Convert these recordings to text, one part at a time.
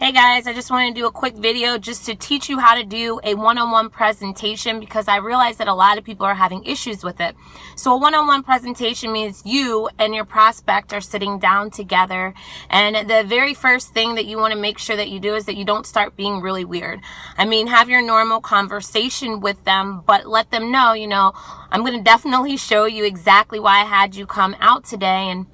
Hey guys, I just want to do a quick video just to teach you how to do a one-on-one presentation because I realize that a lot of people are having issues with it. So a one-on-one presentation means you and your prospect are sitting down together, and the very first thing that you want to make sure that you do is that you don't start being really weird. I mean, have your normal conversation with them, but let them know, I'm going to definitely show you exactly why I had you come out today, and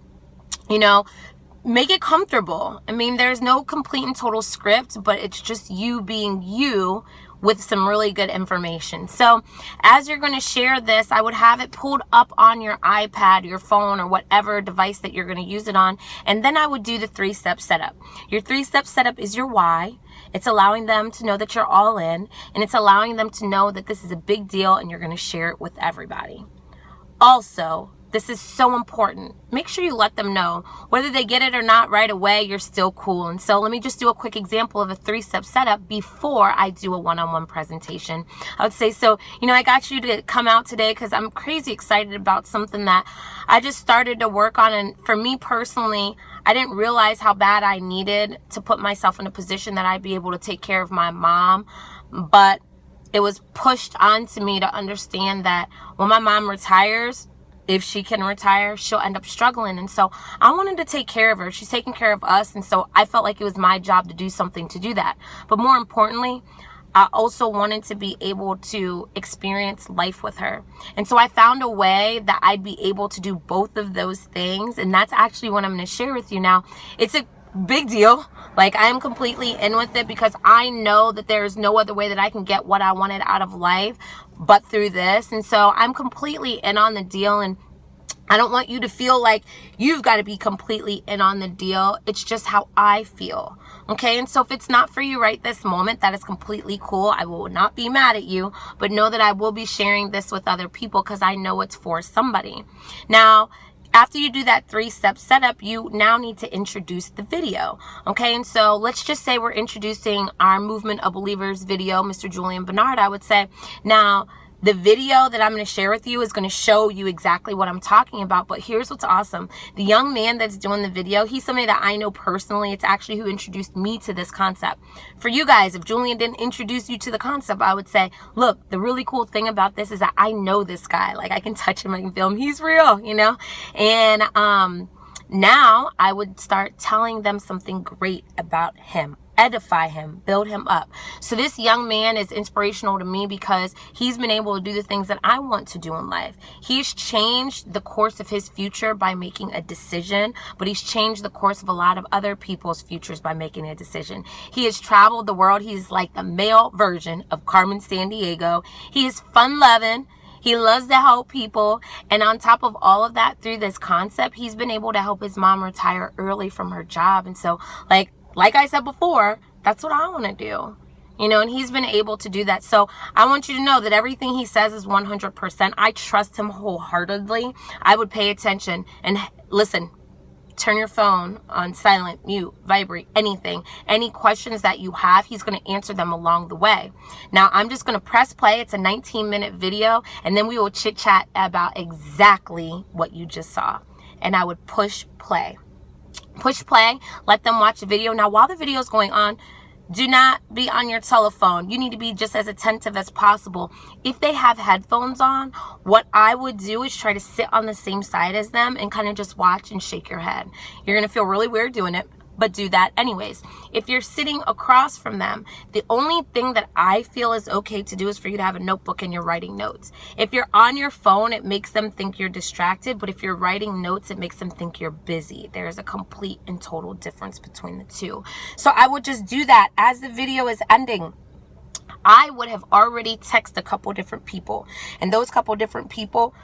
make it comfortable. I mean, there's no complete and total script, but it's just you being you with some really good information. So as you're going to share this, I would have it pulled up on your iPad, your phone, or whatever device that you're going to use it on. And then I would do the 3-step setup. Your 3-step setup is your why. It's allowing them to know that you're all in, and it's allowing them to know that this is a big deal and you're going to share it with everybody. Also, this is so important. Make sure you let them know. Whether they get it or not right away, you're still cool. And so let me just do a quick example of a 3-step setup before I do a one-on-one presentation. I would say, I got you to come out today because I'm crazy excited about something that I just started to work on. And for me personally, I didn't realize how bad I needed to put myself in a position that I'd be able to take care of my mom. But it was pushed onto me to understand that when my mom retires, if she can retire, she'll end up struggling. And so I wanted to take care of her. She's taking care of us. And so I felt like it was my job to do something to do that. But more importantly, I also wanted to be able to experience life with her. And so I found a way that I'd be able to do both of those things. And that's actually what I'm going to share with you now. It's a big deal. Like, I am completely in with it because I know that there is no other way that I can get what I wanted out of life but through this. And so I'm completely in on the deal, and I don't want you to feel like you've got to be completely in on the deal. It's just how I feel. Okay, and so if it's not for you right this moment, that is completely cool. I will not be mad at you, but know that I will be sharing this with other people because I know it's for somebody. Now, after you do that 3-step setup, you now need to introduce the video. Okay, and so let's just say we're introducing our Movement of Believers video, Mr. Julian Bernard, I would say. Now, the video that I'm going to share with you is going to show you exactly what I'm talking about. But here's what's awesome. The young man that's doing the video, he's somebody that I know personally. It's actually who introduced me to this concept. For you guys, if Julian didn't introduce you to the concept, I would say, look, the really cool thing about this is that I know this guy. Like, I can touch him, I can feel him. He's real, And now I would start telling them something great about him. Edify him, build him up. So this young man is inspirational to me because he's been able to do the things that I want to do in life. He's changed the course of his future by making a decision, but he's changed the course of a lot of other people's futures by making a decision. He has traveled the world. He's like the male version of Carmen Sandiego. He is fun-loving. He loves to help people. And on top of all of that, through this concept, he's been able to help his mom retire early from her job. And so, like I said before, that's what I want to do, and he's been able to do that. So I want you to know that everything he says is 100%. I trust him wholeheartedly. I would pay attention and listen. Turn your phone on silent, mute, vibrate, anything. Any questions that you have, he's going to answer them along the way. Now, I'm just going to press play. It's a 19-minute video, and then we will chit-chat about exactly what you just saw. And I would push play. Push play, let them watch the video. Now, while the video is going on, do not be on your telephone. You need to be just as attentive as possible. If they have headphones on, what I would do is try to sit on the same side as them and kind of just watch and shake your head. You're going to feel really weird doing it, but do that anyways. If you're sitting across from them, the only thing that I feel is okay to do is for you to have a notebook and you're writing notes. If you're on your phone, it makes them think you're distracted, but if you're writing notes, it makes them think you're busy. There is a complete and total difference between the two. So I would just do that as the video is ending. I would have already texted a couple different people, and those couple different people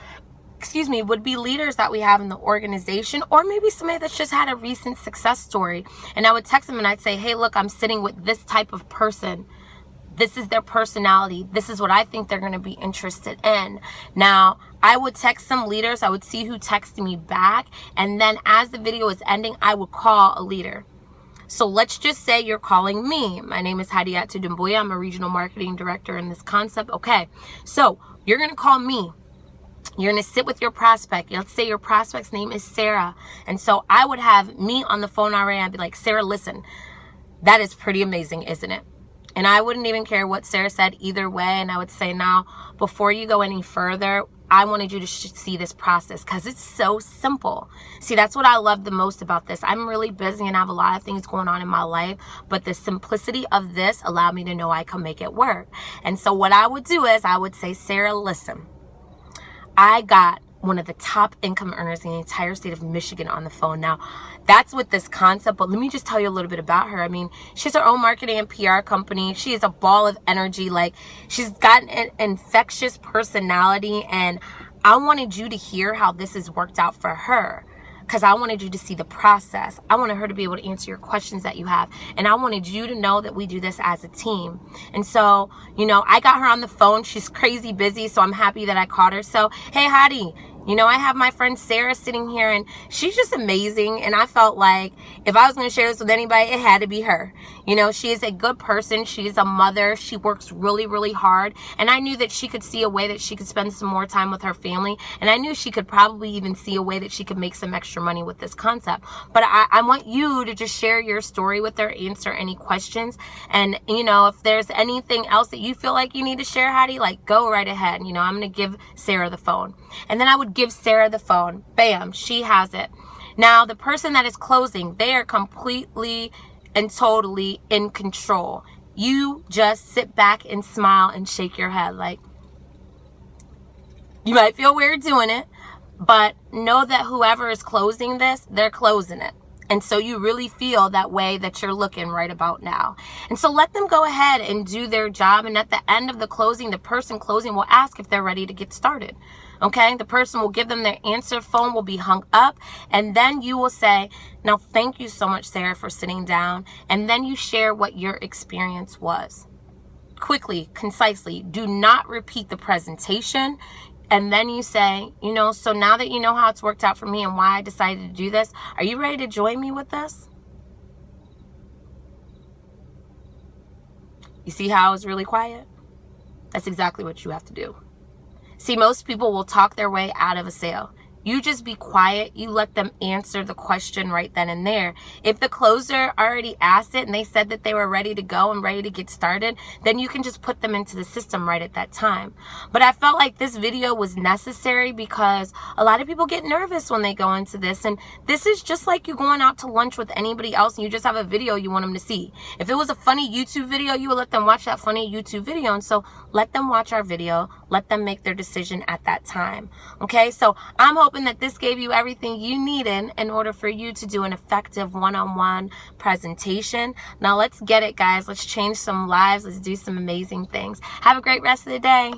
would be leaders that we have in the organization, or maybe somebody that's just had a recent success story. And I would text them and I'd say, hey, look, I'm sitting with this type of person. This is their personality. This is what I think they're going to be interested in. Now, I would text some leaders. I would see who texted me back. And then as the video is ending, I would call a leader. So let's just say you're calling me. My name is Hadiatu Dumbuya. I'm a regional marketing director in this concept. Okay, so you're going to call me. You're going to sit with your prospect. Let's say your prospect's name is Sarah. And so I would have me on the phone already. I'd be like, Sarah, listen, That is pretty amazing, isn't it? And I wouldn't even care what Sarah said either way. And I would say, now, before you go any further, I wanted you to see this process because it's so simple. See, that's what I love the most about this. I'm really busy and I have a lot of things going on in my life, but the simplicity of this allowed me to know I can make it work. And so what I would do is I would say, Sarah, listen, I got one of the top income earners in the entire state of Michigan on the phone. Now, that's with this concept, but let me just tell you a little bit about her. I mean, she has her own marketing and PR company. She is a ball of energy. Like, she's got an infectious personality, and I wanted you to hear how this has worked out for her, because I wanted you to see the process. I wanted her to be able to answer your questions that you have. And I wanted you to know that we do this as a team. And so, you know, I got her on the phone. She's crazy busy, so I'm happy that I caught her. So, hey, Hadi, you know, I have my friend Sarah sitting here, and she's just amazing. And I felt like if I was going to share this with anybody, it had to be her. You know, she is a good person. She is a mother. She works really, really hard. And I knew that she could see a way that she could spend some more time with her family. And I knew she could probably even see a way that she could make some extra money with this concept. But I want you to just share your story with her, answer any questions. And, you know, if there's anything else that you feel like you need to share, Hadi, like, go right ahead. You know, I'm going to give Sarah the phone. And then I would give Sarah the phone. Bam, she has it. Now, the person that is closing, they are completely and totally in control. You just sit back and smile and shake your head. Like, you might feel weird doing it, but know that whoever is closing this, they're closing it. And so you really feel that way that you're looking right about now. And so let them go ahead and do their job. And at the end of the closing, the person closing will ask if they're ready to get started. Okay, the person will give them their answer, phone will be hung up, and then you will say, now, thank you so much, Sarah, for sitting down. And then you share what your experience was. Quickly, concisely, do not repeat the presentation. And then you say, you know, so now that you know how it's worked out for me and why I decided to do this, are you ready to join me with this? You see how I was really quiet? That's exactly what you have to do. See, most people will talk their way out of a sale. You just be quiet. You let them answer the question right then and there. If the closer already asked it and they said that they were ready to go and ready to get started, then you can just put them into the system right at that time. But I felt like this video was necessary because a lot of people get nervous when they go into this. And this is just like you going out to lunch with anybody else and you just have a video you want them to see. If it was a funny YouTube video, you would let them watch that funny YouTube video. And so let them watch our video. Let them make their decision at that time. Okay, so I'm hoping that this gave you everything you needed in order for you to do an effective one-on-one presentation. Now let's get it, guys. Let's change some lives. Let's do some amazing things. Have a great rest of the day.